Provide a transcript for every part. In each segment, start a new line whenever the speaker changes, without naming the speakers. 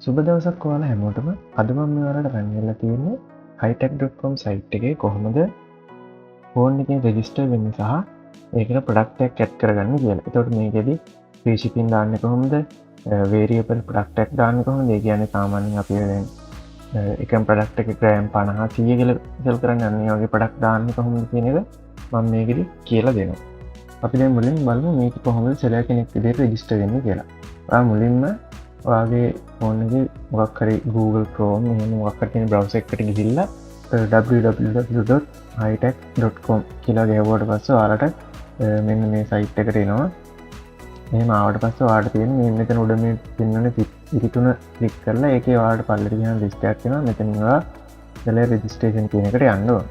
සුබ දවසක් ඔයාලා හැමෝටම. අද මම ඔයාලට රන් වෙලා තියෙන්නේ hitech.com site එකේ කොහොමද ෆෝන් එකෙන් රෙජිස්ටර් වෙන්න සහ ඒකට ප්‍රොඩක්ට් එකක් ඇඩ් කරගන්න කියලා. එතකොට මේකෙදි free shipping දාන්නේ කොහොමද? variable product එකක් දාන්නේ කොහොමද? ඒ කියන්නේ සාමාන්‍යයෙන් අපි දැන් එකම ප්‍රොඩක්ට් එක ග්‍රෑම් 50 100 කියලා සෙල් කරන්නේ අන්න ඒ වගේ ප්‍රොඩක්ට් දාන්නේ කොහොමද කියන එක මම මේකෙදි කියලා දෙනවා. අපි දැන් මුලින් බලමු මේක කොහොමද සෙලර් කෙනෙක් විදිහට රෙජිස්ටර් වෙන්නේ කියලා. ඔයා මුලින්ම ඔයාගේ ෆෝන් එකේ මොකක් හරි Google Chrome එහෙම මොකක් හරි තියෙන බ්‍රවුසර් එකකට ගිහිල්ලා www.hitech.com කියලා ගහුවාට පස්සේ ඔයාලට මෙන්න මේ සයිට් එකට එනවා. එහෙම ආවට පස්සේ ඔයාලට තියෙන මේ මෙතන උඩ මේ පින්නන ඉරි තුන ක්ලික් කරලා ඒකේ ඔයාලට පල්ලෙට ගියම ලිස්ට් එකක් එනවා. මෙතන ඔයා සෙලර් රෙජිස්ට්‍රේෂන් කියන එකට යන්න ඕන.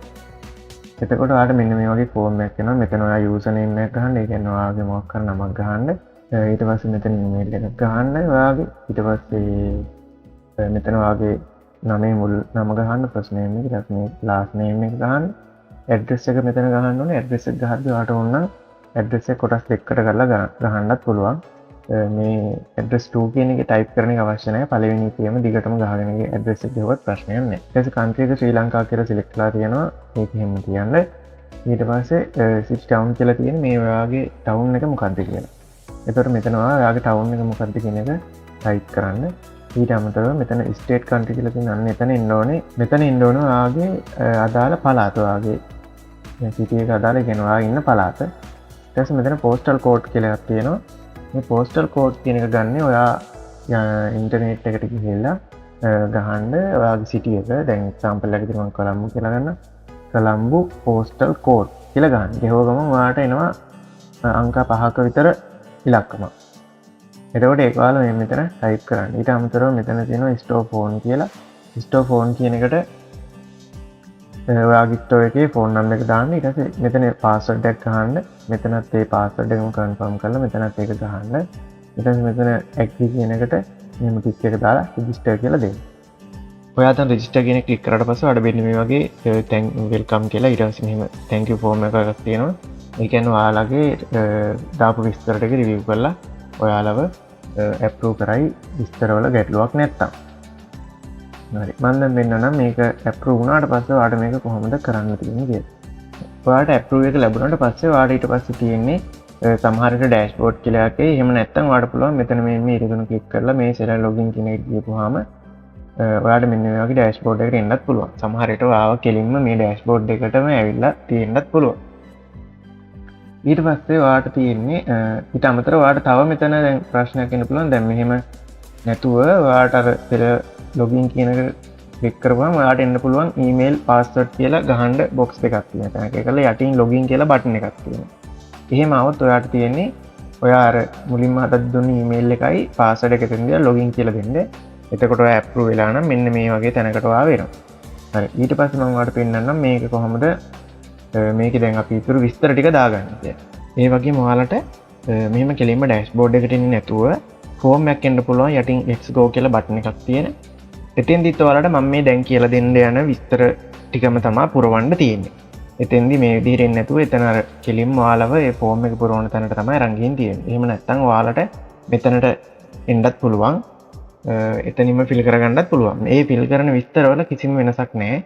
එතකොට ඔයාලට මෙන්න මේ වගේ ෆෝම් එකක් එනවා. මෙතන ඔයා යූසර් නේම් එකක් ගහන්න. ඒ කියන්නේ ඔයාගේ මොකක් හරි නමක් ගහන්න. ඊට පස්සේ මෙතන ඊමේල් එකක් ගහන්න ඔයාගේ. ඊට පස්සේ මෙතන ඔයාගේ නමේ මුල් නම ගහන්න, ෆස්ට් නේම් එක, ඊට පස්සේ ලාස්ට් නේම් එක ගහන්න. ඇඩ්‍රස් එක මෙතන ගහන්න ඕනේ. ඇඩ්‍රස් එක ගහද්දී ඔයාලට ඕන නම් ඇඩ්‍රස් එක කොටස් දෙකකට කරලා ගහන්නත් පුළුවන්. මේ ඇඩ්‍රස් 2 කියන එක ටයිප් කරන එක අවශ්‍ය නැහැ. පළවෙනි එකේම දිගටම ගහගෙන ගිය ඇඩ්‍රස් එක ගහුවත් ප්‍රශ්නයක් නැහැ. ඊට පස්සේ කන්ට්‍රි එක ශ්‍රී ලංකාව කියලා සිලෙක්ට් කරලා තියෙනවා. ඒක එහෙම තියන්න. ඊට පස්සේ සිටි ටවුන් කියලා තියෙන මේ ඔයාගේ ටවුන් එක මොකක්ද කියලා. එතකොට මෙතන ඔයාගේ ටවුන් එක මොකක්ද කියන එක ටයිප් කරන්න. ඊට අමතරව මෙතන ස්ටේට් කන්ට්‍රි කියලා තියෙන අන්න එතන එන්න ඕනේ. මෙතන එන්න ඕනේ ඔයාගේ අදාළ පළාත. ඔයාගේ සිටි එක අදාළ කියන ඔයා ඉන්න පළාත. ඊට පස්සේ මෙතන පෝස්ටල් කෝඩ් කියලා එකක් තියෙනවා. මේ පෝස්ටල් කෝඩ් කියන එක ගන්න ඔයා ඉන්ටර්නෙට් එකට ගිහිල්ලා ගහන්න ඔයාගේ සිටි එක. දැන් එක්සැම්පල් එකකට මම කොළඹ කියලා ගන්න. කොළඹ පෝස්ටල් කෝඩ් කියලා ගන්න. ඒක ගමන් ඔයාට එනවා අංක 5ක විතර ඉලක්කම. එතකොට ඒක ඔයාලා මෙතන ටයිප් කරන්න. ඊට අමතරව මෙතන තියෙනවා ස්ටෝර් ෆෝන් කියලා. ස්ටෝර් ෆෝන් කියන එකට ඔයාගේ ස්ටෝර් එකේ ෆෝන් නම්බර් එක දාන්න. ඊට පස්සේ මෙතන පාස්වර්ඩ් එකක් ගහන්න. මෙතනත් ඒ පාස්වර්ඩ් එකම කන්ෆර්ම් කරලා මෙතනත් ඒක ගහන්න. ඊට පස්සේ මෙතන ඇග්‍රී කියන එකට මෙහෙම ටික් එක දාලා රෙජිස්ටර් කියලා දෙන්න. ඔයා දැන් රෙජිස්ටර් කියන එක ක්ලික් කරාට පස්සේ ඔයාලට වෙන්නේ මේ වගේ වෙල්කම් කියලා. ඊට පස්සේ මෙහෙම thank you form එකක් තියෙනවා. ඒ කියන්නේ ඔයාලගේ දාපු විස්තර ටික රිවිව් කරලා ඔයාලව ඇප්රූව් කරයි විස්තරවල ගැටලුවක් නැත්තම්. හරි. මම දැන් මෙන්න මේක ඇප්රූව් වුණාට පස්සේ ඔයාලට මේක කොහොමද කරන්න තියෙන්නේ කියලා. ඔයාලට ඇප්රූව් එක ලැබුණාට පස්සේ ඔයාලට ඊට පස්සේ තියෙන්නේ සමහර විට ඩෑෂ්බෝඩ් කියලා එකේ. එහෙම නැත්තම් ඔයාලට පුළුවන් මෙතන මේ ඉරිදුන ක්ලික් කරලා මේ සෙලර් ලොගින් කියන එකට ගියපුවාම ඔයාලට මෙන්න මේ වගේ ඩෑෂ්බෝඩ් එකට එන්නත් පුළුවන්. සමහර විට ඔයාව කෙලින්ම මේ ඩෑෂ්බෝඩ් එකටම ඇවිල්ලා තියෙන්නත් පුළුවන්. ඊට පස්සේ ඔයාට තියෙන්නේ ඊට අමතරව ඔයාට තව මෙතන දැන් ප්‍රශ්නයක් එන්න පුළුවන්. දැන් මෙහෙම නැතුව ඔයාට අර පෙර ලොගින් කියන එක ක්ලික් කරපුවම ඔයාට එන්න පුළුවන් ඊමේල් පාස්වර්ඩ් කියලා ගහන්න බොක්ස් එකක් තියෙනවා. ඒකල යටින් ලොගින් කියලා බටන් එකක් තියෙනවා. එහෙම આવොත් ඔයාට තියෙන්නේ ඔයා අර මුලින්ම හදලා දුන්න ඊමේල් එකයි පාස්වර්ඩ් එක දෙන්න ලොගින් කියලා දෙන්න. එතකොට ඔයා ඇප්‍රූව් වෙලා නම් මෙන්න මේ වගේ තැනකට ඔයා වෙනවා. හරි. ඊට පස්සේ මම ඔයාලට පෙන්නන්නම් මේක කොහොමද මේක දැන් අපි ඉතුරු විස්තර ටික දාගන්න කියලා. ඒ වගේම ඔයාලට මෙහෙම කෙලින්ම ඩෑෂ්බෝඩ් එකට එන්නේ නැතුව ෆෝම් එකක් එන්න පුළුවන් යටින් let's go කියලා බටන් එකක් තියෙන. එතෙන්දිත් ඔයාලට මම මේ දැන් කියලා දෙන්න යන විස්තර ටිකම තමයි පුරවන්න තියෙන්නේ. එතෙන්දි මේ විදිහට එන්නේ නැතුව එතන අර කෙලින්ම ඔයාලව ඒ ෆෝම් එක පුරවන තැනට තමයි අරන් ගින් තියෙන්නේ. එහෙම නැත්නම් ඔයාලට මෙතනට එන්නත් පුළුවන්. එතනින්ම ෆිල් කරගන්නත් පුළුවන්. මේ ෆිල් කරන විස්තරවල කිසිම වෙනසක් නැහැ.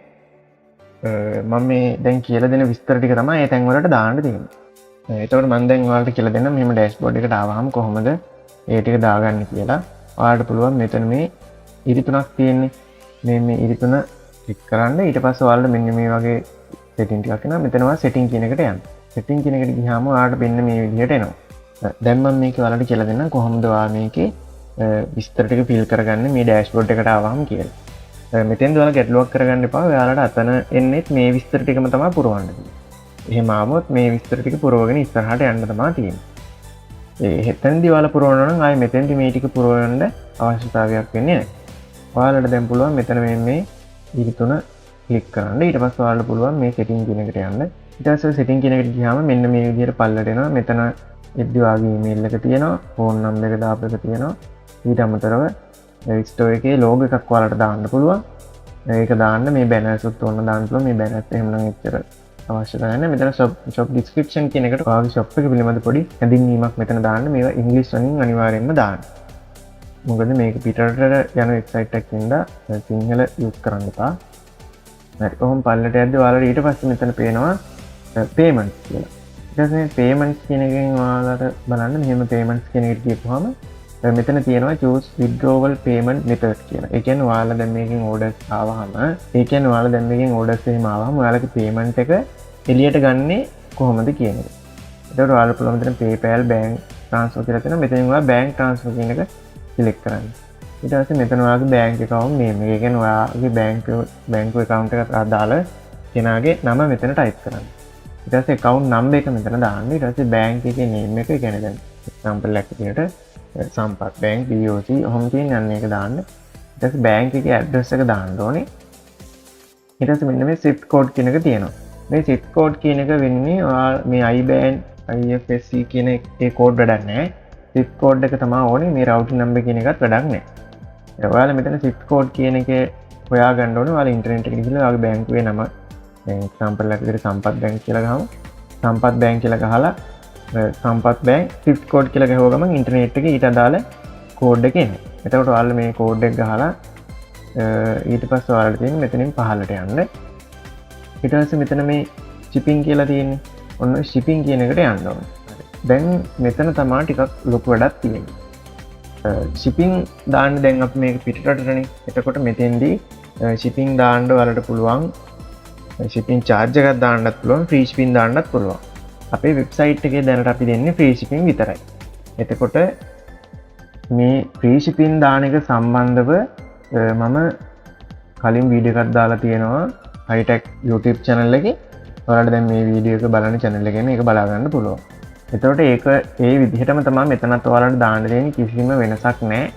මම මේ දැන් කියලා දෙන විස්තර ටික තමයි ඒ තැන් වලට දාන්න තියෙන්නේ. එතකොට මම දැන් ඔයාලට කියලා දෙන්නම් මෙහෙම ඩෑෂ්බෝඩ් එකට ආවහම කොහොමද ඒ ටික දාගන්න කියලා. ඔයාලට පුළුවන් මෙතන මේ ඉරි තුනක් තියෙන්නේ. මේ ඉරි තුන ක්ලික් කරන්න. ඊට පස්සේ ඔයාලට මෙන්න මේ වගේ සෙටින් ටිකක් එනවා. මෙතන ඔයා සෙටින් කියන එකට යන්න. සෙටින් කියන එකට ගියාම ඔයාලට මෙන්න මේ විදිහට එනවා. දැන් මම මේක ඔයාලට කියලා දෙන්නම් කොහොමද ඔයා මේකේ විස්තර ටික ෆිල් කරගන්නේ මේ ඩෑෂ්බෝඩ් එකට ආවහම කියලා. මෙතෙන් ඔයාලා ගැටලුවක් කරගන්න එපා. ඔයාලට අතන එන්නේත් මේ විස්තර ටිකම තමයි පුරවන්න තියෙන්නේ. එහෙම ආවොත් මේ විස්තර ටික පුරවගෙන ඉස්සරහට යන්න තමයි තියෙන්නේ. එතෙන්දී ඔයාලා පුරවනවා නම් ආයේ මෙතෙන්දී මේ ටික පුරවන්න අවශ්‍යතාවයක් වෙන්නේ නැහැ. ඔයාලට දැන් පුළුවන් මෙතන මේ ඉරි තුන ක්ලික් කරන්න. ඊට පස්සේ ඔයාලට පුළුවන් මේ සෙටින් කියන එකට යන්න. ඊට පස්සේ සෙටින් කියන එකට ගියාම මෙන්න මේ විදිහට පල්ලට එනවා. මෙතන එද්දි වාගේ ඊමේල් එක තියෙනවා, ෆෝන් නම්බර් එක දාපු එක තියෙනවා. ඊට අමතරව ස්ටෝර් එකේ ලෝගෝ එකක් ඔයාලට දාන්න පුළුවන්. ඒක දාන්න මේ බැනර්ස් උත් ඕන දාන්න පුළුවන්. මේ බැනර්ස් එහෙම නම් එච්චර අවශ්‍ය නැහැ. මෙතන shop description කියන එකට ඔයාගේ shop එක පිළිබඳ පොඩි හැඳින්වීමක් මෙතන දාන්න. මේවා ඉංග්‍රීසි වලින් අනිවාර්යයෙන්ම දාන්න. මොකද මේක පිටරට යන වෙබ්සයිට් එකක් ඉඳලා සිංහල යූස් කරන්න එපා. හරි කොහොම පල්ලට යද්දි ඔයාලට ඊට පස්සේ මෙතන පේනවා payments කියලා. ඊට පස්සේ payments කියන එකෙන් ඔයාලට බලන්න මෙහෙම payments කියන එකට ගියපුවාම මෙතන තියෙනවා choose withdrawal payment method කියලා. ඒ කියන්නේ ඔයාලා දැන් මේකෙන් orders ආවහම එහෙම ආවහම ඔයාලගේ payment එක එළියට ගන්නේ කොහොමද කියන එක. ඒකට ඔයාලට පුළුවන් මෙතන PayPal bank transfer කියලා තියෙනවා. මෙතනින් ඔයාලා bank transfer කියන එක select කරන්න. ඊට පස්සේ මෙතන ඔයාලගේ bank account name එක. ඒ කියන්නේ ඔයාලගේ bank account එකට අදාළ කෙනාගේ නම මෙතන type කරන්න. ඊට පස්සේ account number එක මෙතන දාන්න. ඊට පස්සේ bank එකේ name එක කියන්නේ දැන් example එකක් විදිහට සම්පත් bank BOC ඔහොම තියෙන යන්න එක දාන්න. ඊට පස්සේ bank එකේ address එක දාන්න ඕනේ. ඊට පස්සේ මෙන්න මේ SWIFT code කියන එක තියෙනවා. මේ SWIFT code කියන එක වෙන්නේ ඔයාලා මේ IBAN IFSC කියන ඒ කෝඩ් වැඩක් නැහැ. SWIFT code එක තමයි ඕනේ. මේ routing number කියන එකත් වැඩක් නැහැ. ඔයාලා මෙතන SWIFT code කියන එක හොයා ගන්න ඕනේ. ඔයාලා ඉන්ටර්නෙට් එකට ගිහලා ඔයාගේ බැංකුවේ නම දැන් එක්සැම්පල් එකක් විදිහට සම්පත් බැංක් කියලා ගහමු. සම්පත් බැංක් කියලා ගහලා සම්පත් බැංක් SWIFT code කියලා ගහුව ගමන් ඉන්ටර්නෙට් එකේ ඊට අදාළ කෝඩ් එක එන්නේ. එතකොට ඔයාලා මේ කෝඩ් එක ගහලා ඊට පස්සේ ඔයාලට තියෙන්නේ මෙතනින් පහළට යන්න. ඊට පස්සේ මෙතන මේ shipping කියලා තියෙන්නේ. ඔන්න shipping කියන එකට යන්න ඕනේ. දැන් මෙතන තමයි ටිකක් ලොකු වැඩක් තියෙන්නේ. shipping දාන්න දැන් අපි මේක පිටරටනේ. එතකොට මෙතෙන්දී shipping දාන්න ඔයාලට පුළුවන්. shipping charge එකක් දාන්නත් පුළුවන්, free shipping දාන්නත් පුළුවන්. අපේ වෙබ්සයිට් එකේ දැනට අපි දෙන්නේ free shipping විතරයි. එතකොට මේ free shipping දාන එක සම්බන්ධව මම කලින් වීඩියෝ එකක් දාලා තියෙනවා high-tech YouTube channel එකේ. ඔයාලට දැන් මේ වීඩියෝ එක බලන channel එකේ මේක බලා ගන්න පුළුවන්. එතකොට ඒක ඒ විදිහටම තමයි මෙතනත් ඔයාලට දාන්න දෙන්නේ, කිසිම වෙනසක් නැහැ.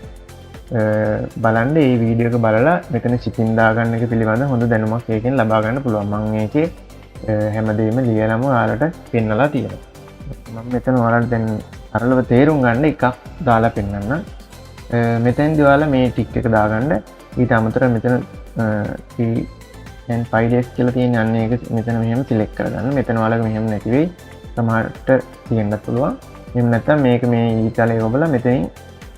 බලන්න මේ වීඩියෝ එක බලලා මෙතන shipping දාගන්න එක පිළිබඳ හොඳ දැනුමක් ඒකෙන් ලබා ගන්න පුළුවන්. මම මේකේ හැමදේම ලියලම ඔයාලට පෙන්නලා තියෙනවා. මම මෙතන ඔයාලට දැන් අරලව තේරුම් ගන්න එකක් දාලා පෙන්නන්න. මෙතෙන්දී ඔයාලා මේ ටික් එක දාගන්න. ඊට අමතරව මෙතන and 5 days කියලා තියෙන අන්න ඒක මෙතන මෙහෙම select කරගන්න. මෙතන ඔයාලගේ මෙහෙම නැති වෙයි. සමහරට තියෙන්නත් පුළුවන්. එහෙම නැත්නම් මේක මේ ඊතලයේ ඔබලා මෙතනින්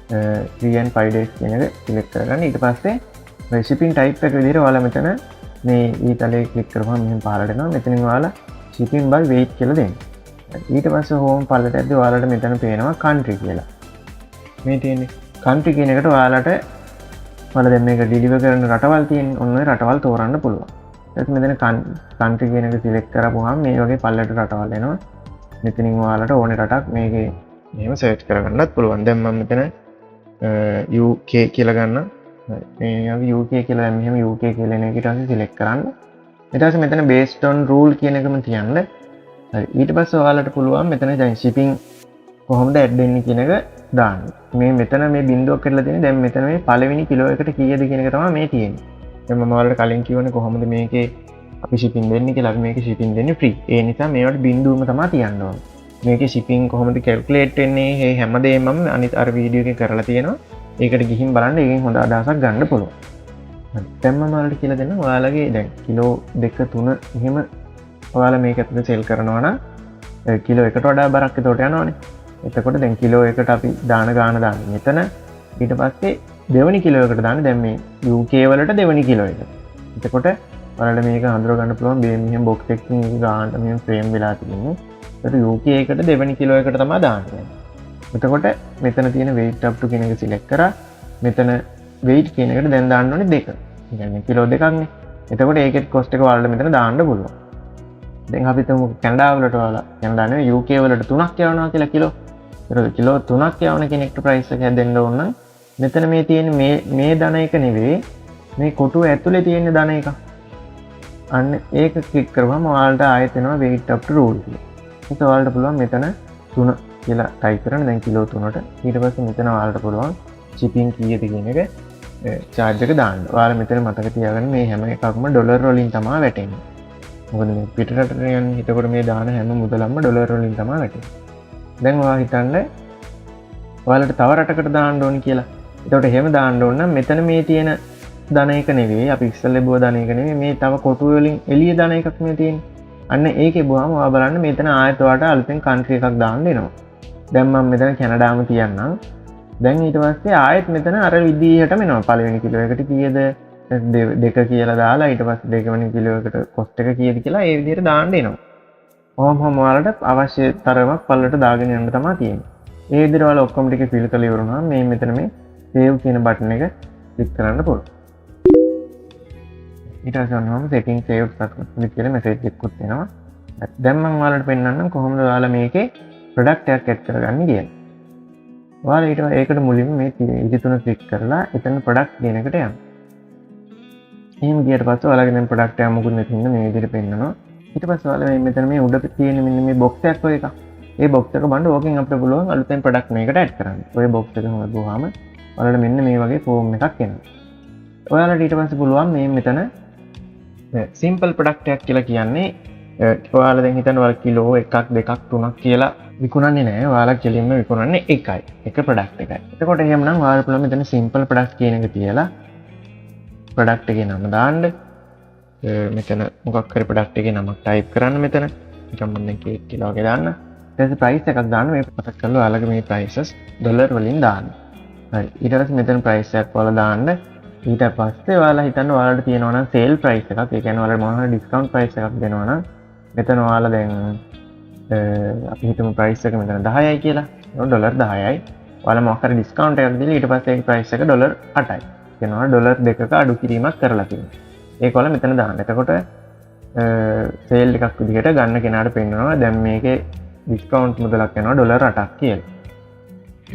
3 and 5 days කියන එක select කරගන්න. ඊට පස්සේ shipping type එක විදිහට ඔයාලා මෙතන මේ ඊතලයේ click කරපුවම මෙහෙම පහළට එනවා. මෙතනින් ඔයාලා shipping by weight කියලා දෙන්න. ඊට පස්සේ home පළලට ඇද්දි ඔයාලට මෙතන පේනවා country කියලා. මේ තියෙන්නේ country කියන එකට ඔයාලට දැන් මේක ඩිලිවර් කරන රටවල් තියෙන ඔන්න ඔය රටවල් තෝරන්න පුළුවන්. ඊට මෙතන country කියන එක select කරපුවාම මේ වගේ පල්ලට රටවල් එනවා. මෙතනින් ඔයාලට ඕනේ රටක් මේකේ මෙහෙම search කරගන්නත් පුළුවන්. දැන් මම මෙතන UK කියලා ගන්න. මේ UK කියලා දැන් මෙහෙම UK කියලා එන එක ඊට පස්සේ select කරන්න. ඊට පස්සේ මෙතන based on rule කියන එකම තියන්න. හරි. ඊට පස්සේ ඔයාලට පුළුවන් මෙතන දැන් shipping කොහොමද ඇඩ් වෙන්නේ කියන එක දාන්න. මේ මෙතන මේ බිංදුවක් කරලා තියෙන්නේ දැන් මෙතන මේ පළවෙනි කිලෝ එකට කීයද කියන එක තමයි මේ තියෙන්නේ. දැන් මම ඔයාලට කලින් කිව්වනේ කොහොමද මේකේ අපි shipping දෙන්නේ කියලා. අපි මේකේ shipping දෙන්නේ free. ඒ නිසා මේවට බිංදුවම තමයි තියන්න ඕනේ. මේකේ shipping කොහොමද calculate වෙන්නේ මේ හැමදේම මම අනිත් අර වීඩියෝ එකේ කරලා තියෙනවා. ඒකට ගිහින් බලන්න ඒකෙන් හොඳ අදහසක් ගන්න පුළුවන්. හරි. දැන් මම ඔයාලට කියලා දෙන්නම්. ඔයාලගේ දැන් කිලෝ 2 3 එහෙම ඔයාලා මේක ඇතුලේ සෙල් කරනවා නම් කිලෝ 1කට වඩා බරක් එතකොට යනවනේ. එතකොට දැන් කිලෝ 1කට අපි දාන ගාන දාන්නේ මෙතන. ඊට පස්සේ දෙවෙනි කිලෝ එකට දාන්නේ දැන් මේ UK වලට දෙවෙනි කිලෝ එක. එතකොට ඔයාලට මේක හඳුනා ගන්න පුළුවන් මේ මෙහෙම box එකකින් ගාන්න මෙහෙම frame වෙලා තියෙන්නේ. ඒකට UK එකට දෙවෙනි කිලෝ එකට තමයි දාන්නේ. එතකොට මෙතන තියෙන weight up to කියන එක select කරා. මෙතන weight කියන එකට දැන් දාන්න ඕනේ 2. ඒ කියන්නේ කිලෝ 2ක්නේ. එතකොට ඒකේ cost එක ඔයාලට මෙතන දාන්න පුළුවන්. දැන් අපි තුමු කැනඩා වලට ඔයාලා කැනඩා නෙවෙයි UK වලට 3ක් යවනවා කියලා කිලෝ. ඒක කිලෝ 3ක් යවන කෙනෙක්ට price එක හැදෙන්න ඕන නම් මෙතන මේ තියෙන මේ ධන එක නෙවෙයි මේ කොටුව ඇතුලේ තියෙන ධන එක. අන්න ඒක ක්ලික් කරපුවම ඔයාලට ආයෙත් එනවා weight up to rule කියලා. ඒක ඔයාලට පුළුවන් මෙතන 3 කියලා type කරන්න දැන් කිලෝ 3ට. ඊට පස්සේ මෙතන ඔයාලට පුළුවන් shipping කීයද කියන එක charge එක දාන්න. ඔයාලා මෙතන මතක තියාගන්න මේ හැම එකක්ම ඩොලර් වලින් තමයි වැටෙන්නේ. මොකද මේ පිටරට යන්නේ එතකොට මේ දාන හැම මුදලක්ම ඩොලර් වලින් තමයි වැටෙන්නේ. දැන් ඔයා හිතන්න ඔයාලට තව රටකට දාන්න ඕන කියලා. එතකොට එහෙම දාන්න ඕන නම් මෙතන මේ තියෙන ධන එක නෙවෙයි අපි ඉස්සෙල්ලා ලැබුව ධන එක නෙවෙයි මේ තව කොටු වලින් එළිය ධන එකක් මේ තියෙන්නේ. අන්න ඒකේ බුවාම ඔයා බලන්න මෙතන ආයෙත් ඔයාලට අලුතෙන් country එකක් දාන්න වෙනවා. දැන් මම මෙතන කැනඩාම තියන්නම්. දැන් ඊට පස්සේ ආයෙත් මෙතන අර විදිහටම එනවා. පළවෙනි කිලෝ එකට කීයද? දෙක කියලා දාලා ඊට පස්සේ දෙකවෙනි කිලෝ එකට කොස්ට් එක කීයද කියලා ඒ විදිහට දාන්න එනවා. ඔහොම ඔයාලට අවශ්‍ය තරමක් පල්ලට දාගෙන යන්න තමයි තියෙන්නේ. ඒ විදිහට ඔයාලා ඔක්කොම ටික ෆිල් කරලා ඉවරනවා. මේ මෙතන මේ save කියන බටන් එක ක්ලික් කරන්න පුළුවන්. ඊට පස්සේ ඔන්නම setting save successfully කියලා message එකකුත් එනවා. දැන් මම ඔයාලට පෙන්නන්නම් කොහොමද ඔයාලා මේකේ product එකක් add කරගන්නේ කියලා. ඔයාලා ඊට ඒකට මුලින්ම මේ ඉදි තුන ක්ලික් කරලා එතන product කියන එකට යන්න. එහෙම ගියට පස්සේ ඔයාලගේ දැන් product එක මොකුත් නැති හින්දා මේ විදිහට පෙන්නනවා. ඊට පස්සේ ඔයාලා මෙතන මේ උඩ තියෙන මෙන්න මේ box එකක් ඔය එක. ඒ box එක බලන්න ඕකෙන් අපිට පුළුවන් අලුතෙන් product මේකට add කරන්න. ඔය box එක හොයපුවාම ඔයාලට මෙන්න මේ වගේ form එකක් එනවා. ඔයාලට ඊට පස්සේ පුළුවන් මේ මෙතන simple product එකක් කියලා කියන්නේ ඔයාලා දැන් හිතන්න ඔයාලා කිලෝ 1ක් 2ක් 3ක් කියලා විකුණන්නේ නැහැ. ඔයාලා කෙලින්ම විකුණන්නේ එකයි. එක product එකයි. එතකොට එහෙමනම් ඔයාලා පුළුවන් මෙතන simple product කියන එක තියලා product එකේ නම දාන්න. මෙතන මොකක් හරි product එකේ නමක් type කරන්න මෙතන. නිකන් මම දැන් කේක් කියලා වගේ දාන්න. ඊට පස්සේ price එකක් දාන්න. මේ මතක් කරලා ඔයාලගේ මේ prices ඩොලර් වලින් දාන්න. හරි. ඊට පස්සේ මෙතන price එකක් ඔයාලා දාන්න. ඊට පස්සේ ඔයාලා හිතන්න ඔයාලට තියෙනවා නම් sale price එකක්. ඒ කියන්නේ ඔයාලට මොනවා හරි discount price එකක් දෙනවා නම් මෙතන ඔයාලා දැන් අපි හිතමු price එක මෙතන 10යි කියලා. ඩොලර් 10යි. ඔයාලා මොකක් හරි discount එකක් දීලා ඊට පස්සේ ඒ price එක ඩොලර් 8යි. කියනවා ඩොලර් 2ක අඩු කිරීමක් කරලා තියෙනවා. ඒක ඔයාලා මෙතන දාන්න. එතකොට sale එකක් විදිහට ගන්න කෙනාට පෙන්නනවා දැන් මේකේ discount මුදලක් යනවා ඩොලර් 8ක් කියලා.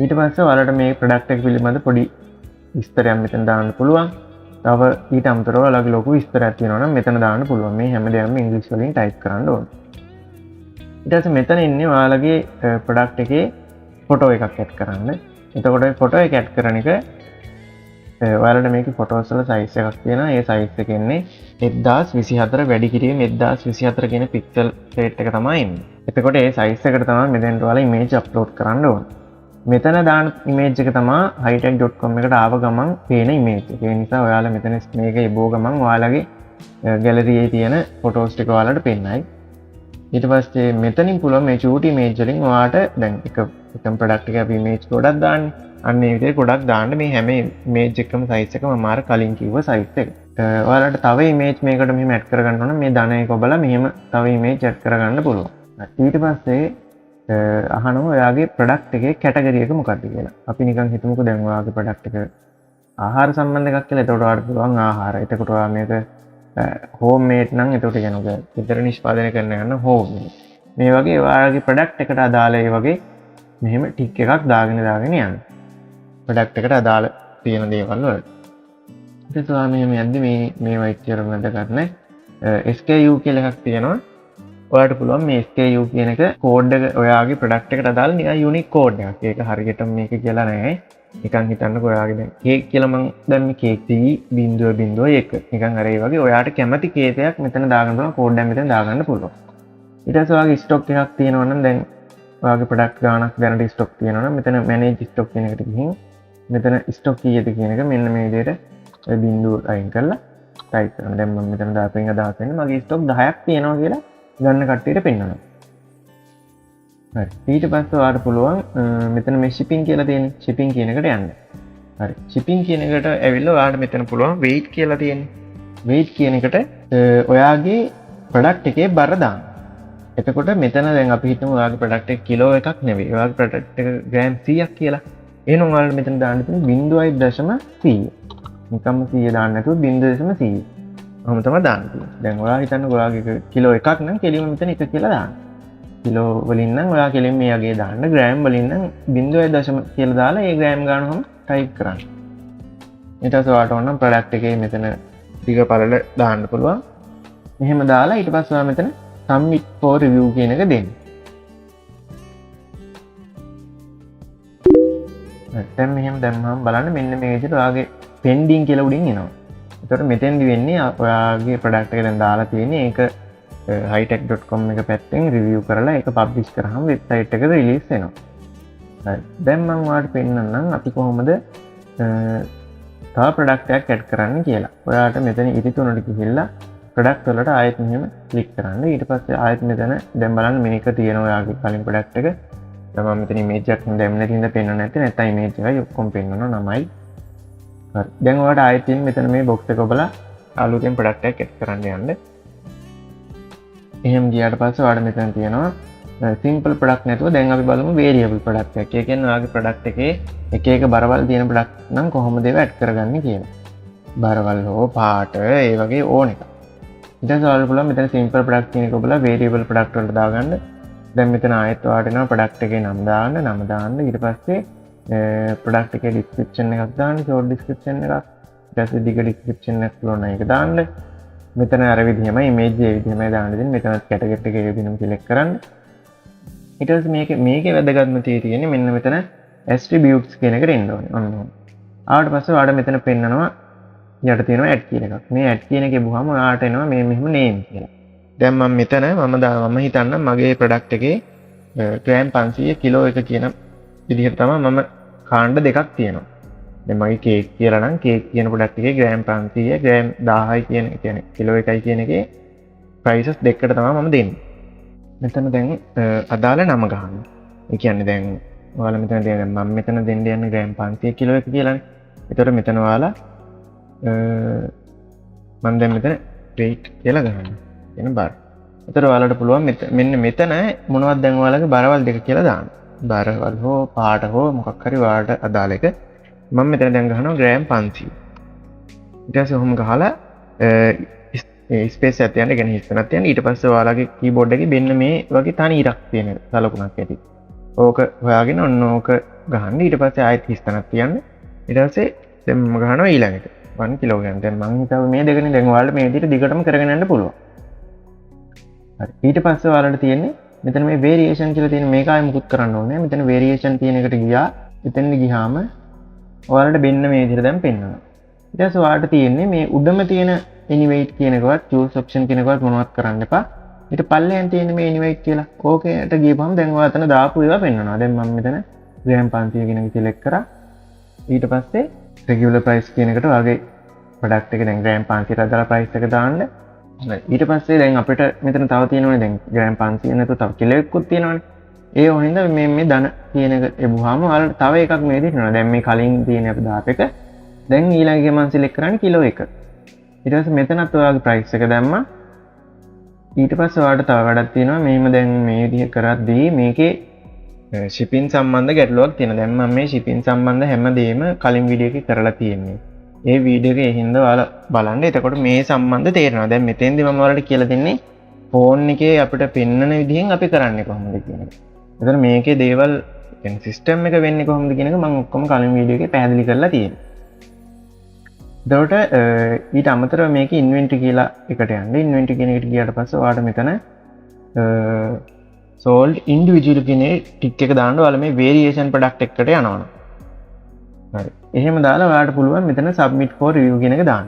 ඊට පස්සේ ඔයාලට මේ product එක පිළිබඳ පොඩි විස්තරයක් මෙතන දාන්න පුළුවන්. තව ඊට අමතරව ඔයාලගේ ලොකු විස්තරයක් තියෙනවා නම් මෙතන දාන්න පුළුවන්. මේ හැම දෙයක්ම ඉංග්‍රීසි වලින් type කරන්න ඕනේ. ඊට පස්සේ මෙතන ඉන්නේ ඔයාලගේ product එකේ photo එකක් add කරන්න. එතකොට photo එක add කරන එක ඔයාලට මේකේ photos වල size එකක් තියෙනවා. ඒ size එක ඉන්නේ 1024 වැඩි කිරීම 1024 කියන pixel rate එක තමයි ඉන්නේ. එතකොට ඒ size එකට තමයි මෙතෙන්ට ඔයාලා image upload කරන්න ඕනේ. මෙතන දාන image එක තමයි hitech.com එකට ආව ගමන් පේන image එක. ඒ නිසා ඔයාලා මෙතන මේක එබෝ ගමන් ඔයාලගේ gallery එකේ තියෙන photos ටික ඔයාලට පෙන්නයි. ඊට පස්සේ මෙතනින් පුළුවන් මේ shoot image වලින් ඔයාලට දැන් එකම product එකේ අපි image ගොඩක් දාන්නේ. අන්න ඒ විදිහට ගොඩක් දාන්න මේ හැම image එකම size එකම මම අර කලින් කිව්ව size එක. ඔයාලට තව image මේකට මෙහෙම add කරගන්න ඕන මේ ධන එක ඔබලා මෙහෙම තව image add කරගන්න පුළුවන්. ඊට පස්සේ අහනවා ඔයාගේ ප්‍රොඩක්ට් එකේ කැටගරි එක මොකක්ද කියලා. අපි නිකන් හිතමුකෝ දැන් ඔයාගේ ප්‍රොඩක්ට් එක ආහාර සම්බන්ධ එකක් කියලා. එතකොට ඔයාලට පුළුවන් ආහාර. එතකොට ඔයා මේක හෝම් මේඩ් නම් එතකොට කියනවා විතර නිෂ්පාදනය කරන්න යන හෝම්. මේ වගේ ඔයාගේ ප්‍රොඩක්ට් එකට අදාළ ඒ වගේ මෙහෙම ටික් එකක් දාගෙන යන්න. ප්‍රොඩක්ට් එකට අදාළ තියෙන දේවල් වලට. ඊට පස්සේ මෙහෙම යද්දි මේ වයිට් කරන වැඩ කරන SKU කියලා එකක් තියෙනවා. ඔයාට පුළුවන් මේ SKU කියන එක කෝඩ් එක ඔයාගේ ප්‍රොඩක්ට් එකට අදාළ නිකන් යුනික් කෝඩ් එකක්. ඒක හරියටම මේක කියලා නැහැ. නිකන් හිතන්නකෝ ඔයාගේ දැන් කේක් කියලා මම දැන් මේ කේක් T.0.1 නිකන් අර ඒ වගේ ඔයාට කැමති කේතයක් මෙතන දාගන්න පුළුවන් කෝඩ් එකක් මෙතන දාගන්න පුළුවන්. ඊට පස්සේ ඔයාගේ ස්ටොක් එකක් තියෙනවා නම් දැන් ඔයාගේ ප්‍රොඩක්ට් ගානක් දැනට ස්ටොක් තියෙනවා නම් මෙතන මැනේජ් ස්ටොක් කියන එකට ගිහින් මෙතන ස්ටොක් කීයද කියන එක මෙන්න මේ විදිහට බිංදුව අයින් කරලා ටයිප් කරන්න. දැන් මම මෙතන දාපෙන් අදහස් වෙන්නේ මගේ ස්ටොක් 10ක් තියෙනවා කියලා ගන්න කට්ටියට පෙන්වනවා. හරි. ඊට පස්සේ ඔයාලට පුළුවන් මෙතන මේ shipping කියලා තියෙන shipping කියන එකට යන්න. හරි. shipping කියන එකට ඇවිල්ලා ඔයාලට මෙතන පුළුවන් weight කියලා තියෙන්නේ. weight කියන එකට ඔයාගේ product එකේ බර දාන්න. එතකොට මෙතන දැන් අපි හිතමු ඔයාගේ product එක කිලෝ එකක් නෙවෙයි. ඔයාගේ product එක ග්‍රෑම් 100ක් කියලා. එහෙනම් ඔයාලට මෙතන දාන්න තියෙන්නේ 0.100. නිකම්ම 100 දාන්න නැතුව 0.100. ඔහොම තමයි දාන්න තියෙන්නේ. දැන් ඔයා හිතන්න ඔයාගේ කිලෝ එකක් නම් කෙලින්ම මෙතන 1 කියලා දාන්න. කිලෝ වලින් නම් ඔයා කෙලින්ම මේ වගේ දාන්න. ග්‍රෑම් වලින් නම් 0.0 කියලා දාලා ඒ ග්‍රෑම් ගන්නවම ටයිප් කරන්න. ඊට පස්සේ ඔයාට ඕන නම් ප්‍රොඩක්ට් එකේ මෙතන ටික පළල දාන්න පුළුවන්. මෙහෙම දාලා ඊට පස්සේ ඔයා මෙතන submit for review කියන එක දෙන්න. දැන් මෙහෙම දැම්මම බලන්න මෙන්න මේ විදිහට ඔයාගේ pending කියලා උඩින් එනවා. එතකොට මෙතෙන්දි වෙන්නේ ඔයාගේ ප්‍රොඩක්ට් එක දැන් දාලා තියෙන්නේ ඒක hitech.com එක පැත්තෙන් රිවිව් කරලා ඒක පබ්ලිෂ් කරාම වෙබ්සයිට් එකට රිලීස් වෙනවා. හරි. දැන් මම ඔයාලට පෙන්නන්නම් අපි කොහොමද තව ප්‍රොඩක්ට් එකක් ඇඩ් කරන්න කියලා. ඔයාලට මෙතන ඉති තුනට ගිහිල්ලා ප්‍රොඩක්ට් වලට ආයෙත් මෙහෙම ක්ලික් කරන්න. ඊට පස්සේ ආයෙත් මෙතන දැන් බලන්න මේක තියෙනවා ඔයාගේ කලින් ප්‍රොඩක්ට් එක. මම මෙතන image එකක් දැම්මලා තියෙන පෙන්වන්න නැත්නම් නැත්නම් image එකයි ඔක්කොම පෙන්වනවා නමයි. හරි. දැන් ඔයාලට ආයෙත් තියෙන මෙතන මේ box එක ඔබලා අලුතෙන් product එකක් add කරන්න යන්න. එහෙම ගියාට පස්සේ ඔයාලට මෙතන තියෙනවා simple product නැතුව දැන් අපි බලමු variable product එකක්. ඒ කියන්නේ ඔයාගේ product එකේ එක එක බරවල් තියෙන product නම් කොහොමද ඒවා add කරගන්නේ කියලා. බරවල් හෝ පාට ඒ වගේ ඕන එක. ඊට පස්සේ ඔයාලට පුළුවන් මෙතන simple product කියන එක ඔබලා variable product වලට දාගන්න. දැන් මෙතන ආයෙත් ඔයාලට එනවා product එකේ නම දාන්න ඊට පස්සේ product එකේ description එකක් දාන්න short description එකක් ඊට පස්සේ දිග description එකක් පුළුවන් නම් ඒක දාන්න මෙතන අර විදිහම image ඒ විදිහමයි දාන්න දෙන්නේ මෙතන category එකේ ඒ විදිහම select කරන්න ඊට පස්සේ මේකේ වැදගත්ම තියෙන්නේ මෙන්න මෙතන attributes කියන එකට එන්න ඕනේ ඔන්න ආවට පස්සේ ඔයාලට මෙතන පෙන්නනවා යට තියෙනවා add කියන එකක් මේ add කියන එකේ බුවාම ඔයාලට එනවා මේ මෙහෙම name කියලා දැන් මම මෙතන මම හිතන්නම් මගේ ප්‍රොඩක්ට් එකේ ග්‍රෑම් 500 කිලෝ එක කියන විදිහට තමයි මම කාණ්ඩ දෙකක් තියෙනවා. දැන් මගේ කේක් කියලා නම් කේක් කියන ප්‍රොඩක්ට් එකේ ග්‍රෑම් 500 ග්‍රෑම් 1000යි කියන්නේ කිලෝ එකයි කියන එකේ ප්‍රයිසස් දෙකකට තමයි මම දෙන්නේ. මෙතන දැන් අදාළ නම ගන්න. ඒ කියන්නේ දැන් ඔයාලා මෙතන දැන් මම මෙතන දෙන්න යන්නේ ග්‍රෑම් 500 කිලෝ එක කියලානේ. ඒතකොට මෙතන ඔයාලා මම දැන් මෙතන weight කියලා ගන්නවා. එන බර. ඒතර ඔයාලට පුළුවන් මෙන්න මෙතන මොනවද දැන් ඔයාලගේ බරවල් දෙක කියලා දාන්න. බරවල් හෝ පාට හෝ මොකක් හරි ඔයාලට අදාළ එක. මම මෙතන දැන් ගහනවා ග්‍රෑම් 500. ඊට පස්සේ ඔහොම ගහලා ස්පේස් එකක් තියන්න, يعني හිස්තනක් තියන්න. ඊට පස්සේ ඔයාලගේ කීබෝඩ් එකේ මෙන්න මේ වගේ තනි ඉරක් තියෙන සලකුණක් ඇති. ඕක හොයාගෙන ඔන්න ඕක ගහන්න. ඊට පස්සේ ආයෙත් හිස්තනක් තියන්න. ඊට පස්සේ දැන් මම ගහනවා ඊළඟට 1 කිලෝග්‍රෑම්. දැන් මම හිතුවා මේ දෙකනේ දැන් ඔයාලට මේ විදිහට දිගටම කරගෙන යන්න පුළුවන්. ඊට පස්සේ ඔයාලට තියෙන්නේ මෙතන මේ variation කියලා තියෙන මේක ආයෙ මුකුත් කරන්න ඕනේ. මෙතන variation තියෙන එකට ගියා. එතෙන්ද ගියාම ඔයාලට මෙන්න මේ විදිහට දැන් පෙන්වනවා. ඊට පස්සේ ඔයාලට තියෙන්නේ මේ උඩම තියෙන anywait කියන එකවත් choose option කියන එකවත් මොනවත් කරන්න එපා. ඊට පල්ලෙන් තියෙන මේ anywait කියලා. ඕකේට ගියපම දැන් ඔයා එතන දාපු ඒවා පෙන්වනවා. දැන් මම මෙතන ග්‍රෑම් 500 කියන එක select කරා. ඊට පස්සේ regular price කියන එකට ඔයාගේ product එක දැන් ග්‍රෑම් 500ට අදාළ price එක දාන්න. ඊට පස්සේ දැන් අපිට මෙතන තව තියෙනවනේ දැන් ග්‍රෑම් 500 නැතුව තව කිලෝ එකකුත් තියෙනවනේ. ඒ වුණින්ද මේ ධන කියන එක එබුවාම ඔයාලට තව එකක් මේ දෙන්නවා. දැන් මේ කලින් තියෙන අපි දාප එක. දැන් ඊළඟ එක මම සිලෙක්ට් කරන්නේ කිලෝ 1. ඊට පස්සේ මෙතනත් ඔයාගේ ප්‍රයිස් එක දැම්මා. ඊට පස්සේ ඔයාලට තව වැඩක් තියෙනවා. මෙහෙම දැන් මේ විදිහ කරද්දී මේකේ shipping සම්බන්ධ ගැටලුවක් තියෙනවා. දැන් මම මේ shipping සම්බන්ධ හැමදේම කලින් වීඩියෝ එකේ කරලා තියෙන්නේ. ඒ වීඩියෝ එකේ හින්දා ඔයාලා බලන්න. එතකොට මේ සම්බන්ධ තේරෙනවා. දැන් මෙතෙන්දි මම ඔයාලට කියලා දෙන්නේ ෆෝන් එකේ අපිට පෙන්නන විදිහෙන් අපි කරන්නේ කොහොමද කියන එක. එතන මේකේ දේවල් يعني සිස්ටම් එක වෙන්නේ කොහොමද කියන එක මම ඔක්කොම කලින් වීඩියෝ එකේ පැහැදිලි කරලා තියෙනවා. එතකොට ඊට අමතරව මේකේ ඉන්වෙන්ටරි කියලා එකට යන්න. ඉන්වෙන්ටරි කියන එකට ගියාට පස්සේ ඔයාලට මෙතන sold individual කියන ටික් එක දාන්න ඔයාලා මේ variation product එකට යනවා. හරි. එහෙම දාලා ඔයාලට පුළුවන් මෙතන submit for review කියන එක දාන්න.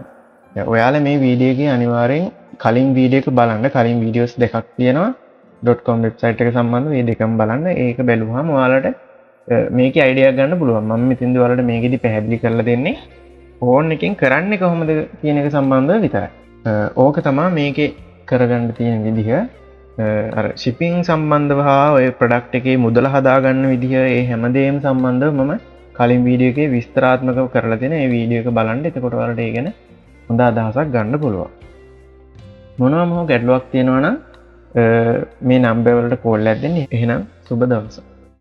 ඔයාලා මේ වීඩියෝ එකේ අනිවාර්යෙන් කලින් වීඩියෝ එක බලන්න. කලින් වීඩියෝස් දෙකක් තියෙනවා. .com වෙබ්සයිට් එක සම්බන්ධව මේ දෙකම බලන්න. ඒක බැලුවාම ඔයාලට මේකේ අයිඩියා ගන්න පුළුවන්. මම මෙතෙන්ද ඔයාලට මේකෙදි පැහැදිලි කරලා දෙන්නේ ෆෝන් එකෙන් කරන්නේ කොහොමද කියන එක සම්බන්ධව විතරයි. ඕක තමයි මේකේ කරගන්න තියෙන විදිහ. අර shipping සම්බන්ධව හා ඔය product එකේ මුදල හදාගන්න විදිහ ඒ හැමදේම සම්බන්ධව මම කලින් වීඩියෝ එකේ විස්තරාත්මකව කරලා තියෙන ඒ වීඩියෝ එක බලන්න. එතකොට ඔයාලට ඒ ගැන හොඳ අදහසක් ගන්න පුළුවන්. මොනවාම හෝ ගැටලුවක් තියෙනවා නම් මේ නම්බර් වලට කෝල් එකක් දෙන්න. එහෙනම් සුබ දවසක්.